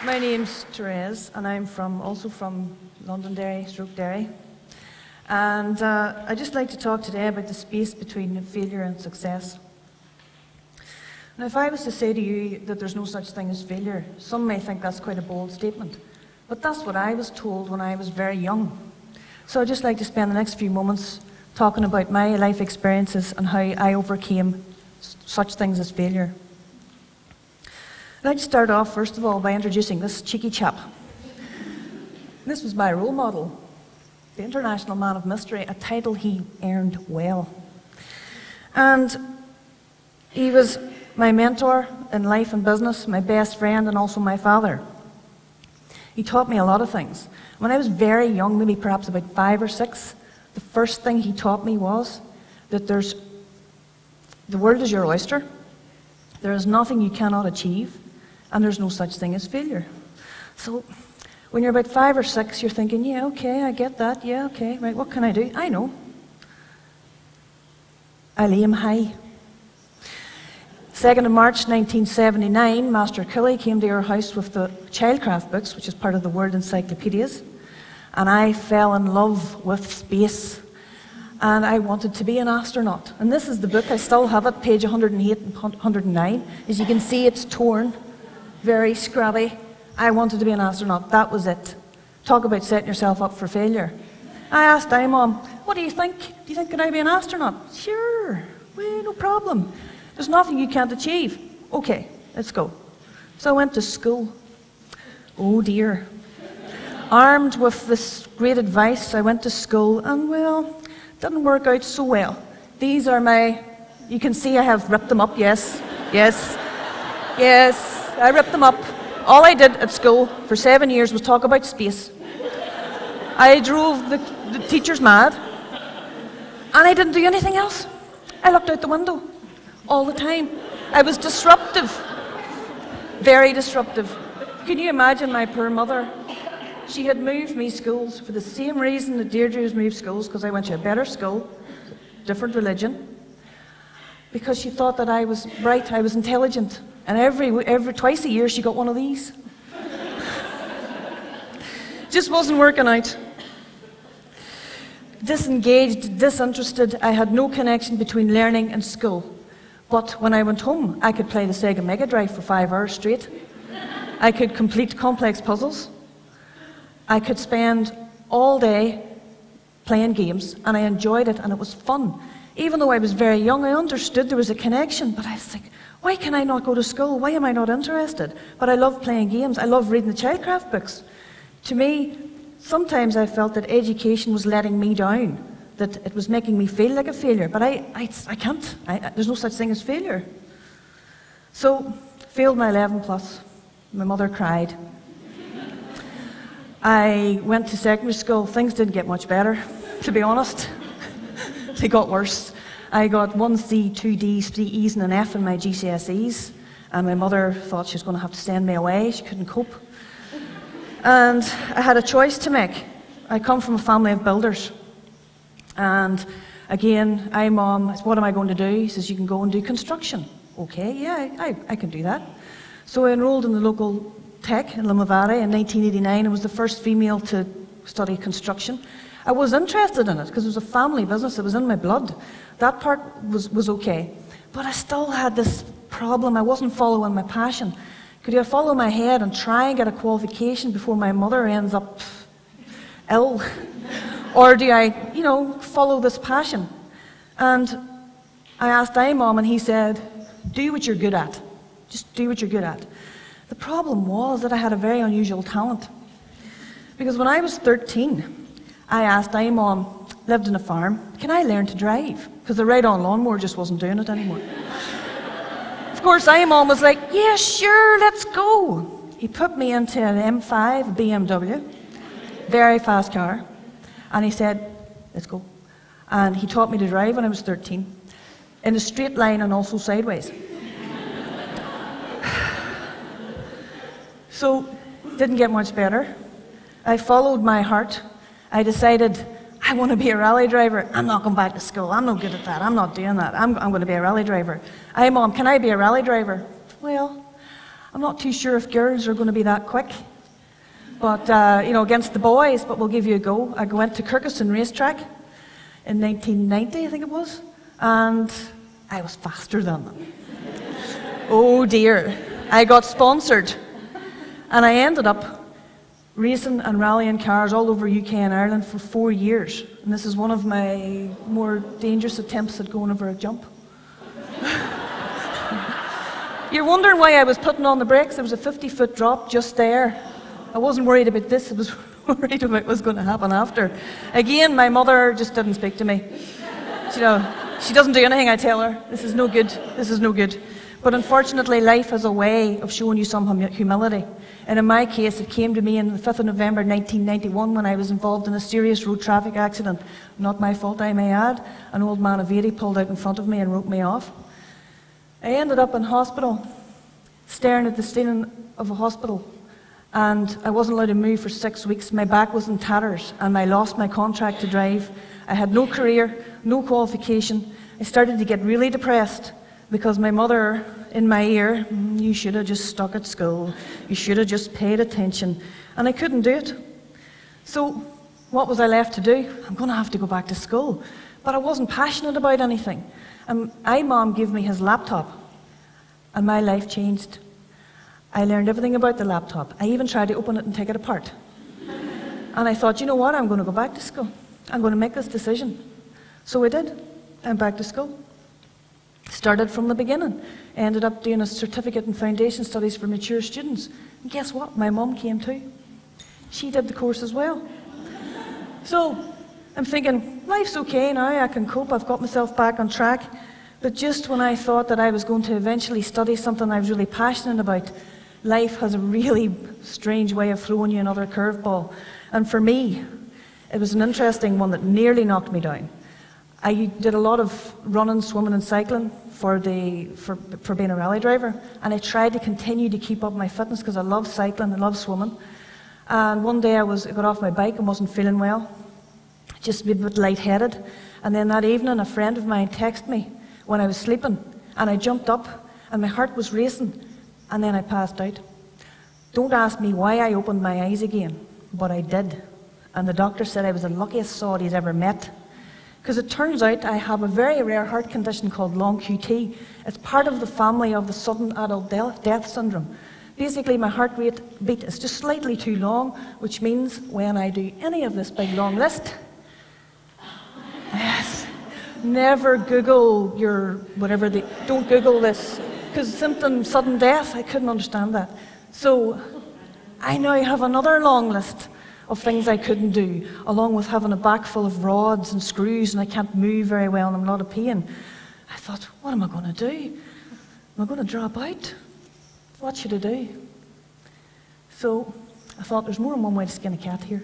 My name's Thérèse, and I'm also from Londonderry, Derry. And I'd just like to talk today about the space between failure and success. Now, if I was to say to you that there's no such thing as failure, some may think that's quite a bold statement. But that's what I was told when I was very young. So I'd just like to spend the next few moments talking about my life experiences and how I overcame such things as failure. I'd like to start off, first of all, by introducing this cheeky chap. This was my role model, the International Man of Mystery, a title he earned well. And he was my mentor in life and business, my best friend, and also my father. He taught me a lot of things. When I was very young, maybe perhaps about 5 or 6, the first thing he taught me was that the world is your oyster, there is nothing you cannot achieve, and there's no such thing as failure. So when you're about 5 or 6, you're thinking, yeah, okay, I get that, yeah, okay, right, what can I do? I know. I'll aim high. 2nd of March 1979, Master Killy came to our house with the Childcraft books, which is part of the World Encyclopedias, and I fell in love with space, and I wanted to be an astronaut. And this is the book, I still have it, page 108 and 109. As you can see, it's torn, very scrubby. I wanted to be an astronaut, that was it. Talk about setting yourself up for failure. I asked Mom, what do you think? Do you think can I be an astronaut? Sure, well, no problem. There's nothing you can't achieve. Okay, let's go. So I went to school. Oh dear. Armed with this great advice, I went to school and, well, didn't work out so well. These are you can see I have ripped them up, yes, yes, yes, I ripped them up. All I did at school for 7 years was talk about space. I drove the teachers mad, and I didn't do anything else. I looked out the window all the time. I was disruptive, very disruptive. Can you imagine my poor mother? She had moved me schools for the same reason that Deirdre has moved schools, because I went to a better school, different religion, because she thought that I was bright, I was intelligent, and twice a year she got one of these. Just wasn't working out. Disengaged, disinterested, I had no connection between learning and school. But when I went home, I could play the Sega Mega Drive for 5 hours straight. I could complete complex puzzles. I could spend all day playing games, and I enjoyed it, and it was fun. Even though I was very young, I understood there was a connection, but I was like, why can I not go to school? Why am I not interested? But I love playing games. I love reading the Childcraft books. To me, sometimes I felt that education was letting me down, that it was making me feel like a failure, but I can't. There's no such thing as failure. So, failed my 11 plus. My mother cried. I went to secondary school. Things didn't get much better, to be honest. They got worse. I got 1 C, 2 Ds, 3 E's and an F in my GCSEs, and my mother thought she was going to have to send me away. She couldn't cope. And I had a choice to make. I come from a family of builders. And again, Mom, what am I going to do? He says, you can go and do construction. Okay, yeah, I can do that. So I enrolled in the local tech in Limavady in 1989. I was the first female to study construction. I was interested in it because it was a family business. It was in my blood. That part was okay. But I still had this problem. I wasn't following my passion. Could I follow my head and try and get a qualification before my mother ends up ill? Or do I, follow this passion? And I asked Mom, and he said, do what you're good at. Just do what you're good at. The problem was that I had a very unusual talent. Because when I was 13, I asked Mom, lived in a farm, can I learn to drive? Because the ride-on lawnmower just wasn't doing it anymore. Of course, Mom was like, yeah, sure, let's go. He put me into an M5 BMW, very fast car, and he said, let's go. And he taught me to drive when I was 13, in a straight line and also sideways. So, didn't get much better. I followed my heart. I decided, I want to be a rally driver. I'm not going back to school. I'm not good at that. I'm not doing that. I'm going to be a rally driver. Mom, can I be a rally driver? Well, I'm not too sure if girls are going to be that quick, but, you know, against the boys, but we'll give you a go. I went to Kirkuson racetrack in 1990, I think it was, and I was faster than them. Oh dear. I got sponsored, and I ended up racing and rallying cars all over UK and Ireland for 4 years. And this is one of my more dangerous attempts at going over a jump. You're wondering why I was putting on the brakes. There was a 50-foot drop just there. I wasn't worried about this, I was worried about what was going to happen after. Again, my mother just didn't speak to me. You know, she doesn't do anything I tell her. This is no good, this is no good. But unfortunately, life has a way of showing you some humility. And in my case, it came to me on the 5th of November 1991 when I was involved in a serious road traffic accident. Not my fault, I may add. An old man of 80 pulled out in front of me and wrote me off. I ended up in hospital, staring at the ceiling of a hospital. And I wasn't allowed to move for 6 weeks. My back was in tatters, and I lost my contract to drive. I had no career, no qualification. I started to get really depressed, because my mother, in my ear, you should have just stuck at school, you should have just paid attention, and I couldn't do it. So what was I left to do? I'm going to have to go back to school. But I wasn't passionate about anything. And Mom gave me his laptop, and my life changed. I learned everything about the laptop. I even tried to open it and take it apart. And I thought, you know what, I'm going to go back to school. I'm going to make this decision. So I did. I'm back to school. Started from the beginning. Ended up doing a certificate in foundation studies for mature students. And guess what? My mum came too. She did the course as well. So I'm thinking, life's okay now, I can cope, I've got myself back on track. But just when I thought that I was going to eventually study something I was really passionate about, life has a really strange way of throwing you another curveball. And for me, it was an interesting one that nearly knocked me down. I did a lot of running, swimming and cycling for being a rally driver, and I tried to continue to keep up my fitness because I love cycling, I love swimming. And one day I got off my bike and wasn't feeling well, just a bit lightheaded. And then that evening a friend of mine texted me when I was sleeping, and I jumped up and my heart was racing, and then I passed out. Don't ask me why I opened my eyes again, but I did. And the doctor said I was the luckiest sod he's ever met. Because it turns out I have a very rare heart condition called long QT. It's part of the family of the sudden adult death syndrome. Basically, my heart rate beat is just slightly too long, which means when I do any of this big long list, yes, never Google your whatever, don't Google this, because symptom sudden death, I couldn't understand that. So I now have another long list of things I couldn't do, along with having a back full of rods and screws, and I can't move very well and I'm in a lot of pain. I thought, what am I going to do? Am I going to drop out? What should I do? So I thought, there's more than one way to skin a cat here.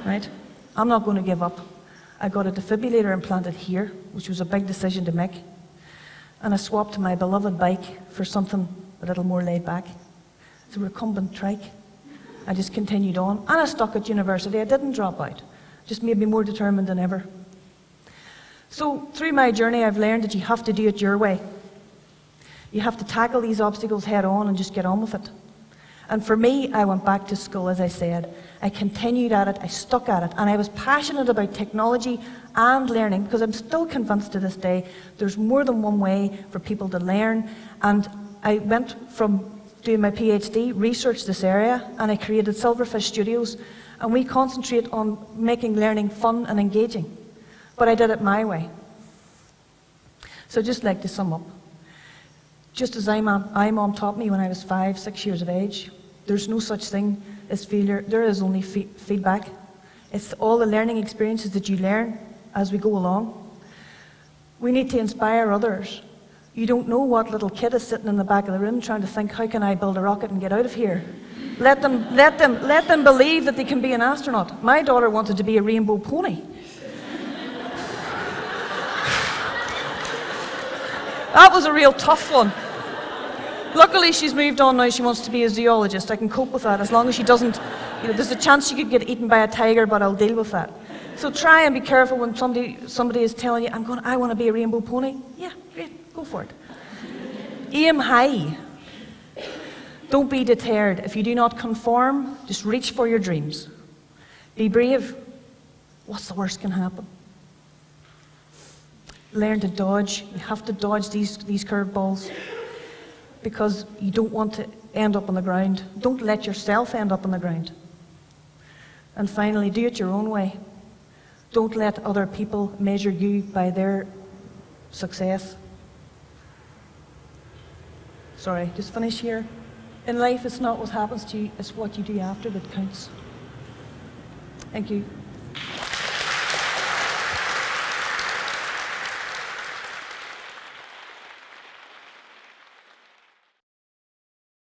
Right? I'm not going to give up. I got a defibrillator implanted here, which was a big decision to make. And I swapped my beloved bike for something a little more laid back. It's a recumbent trike. I just continued on, and I stuck at university. I didn't drop out. Just made me more determined than ever. So through my journey, I've learned that you have to do it your way. You have to tackle these obstacles head on and just get on with it. And for me, I went back to school, as I said. I continued at it, I stuck at it, and I was passionate about technology and learning, because I'm still convinced to this day there's more than one way for people to learn. And I went from doing my PhD, researched this area, and I created SilverFish Studios, and we concentrate on making learning fun and engaging. But I did it my way. So I'd just like to sum up. Just as iMom taught me when I was 5, 6 years of age, there's no such thing as failure, there is only feedback. It's all the learning experiences that you learn as we go along. We need to inspire others. You don't know what little kid is sitting in the back of the room trying to think, how can I build a rocket and get out of here? Let them believe that they can be an astronaut. My daughter wanted to be a rainbow pony. That was a real tough one. Luckily, she's moved on now. She wants to be a zoologist. I can cope with that as long as she doesn't, there's a chance she could get eaten by a tiger, but I'll deal with that. So try and be careful when somebody is telling you, I want to be a rainbow pony. Yeah, great, go for it. Aim high. Don't be deterred. If you do not conform, just reach for your dreams. Be brave. What's the worst can happen? Learn to dodge. You have to dodge these curveballs because you don't want to end up on the ground. Don't let yourself end up on the ground. And finally, do it your own way. Don't let other people measure you by their success. Sorry, just finish here. In life, it's not what happens to you, it's what you do after that counts. Thank you.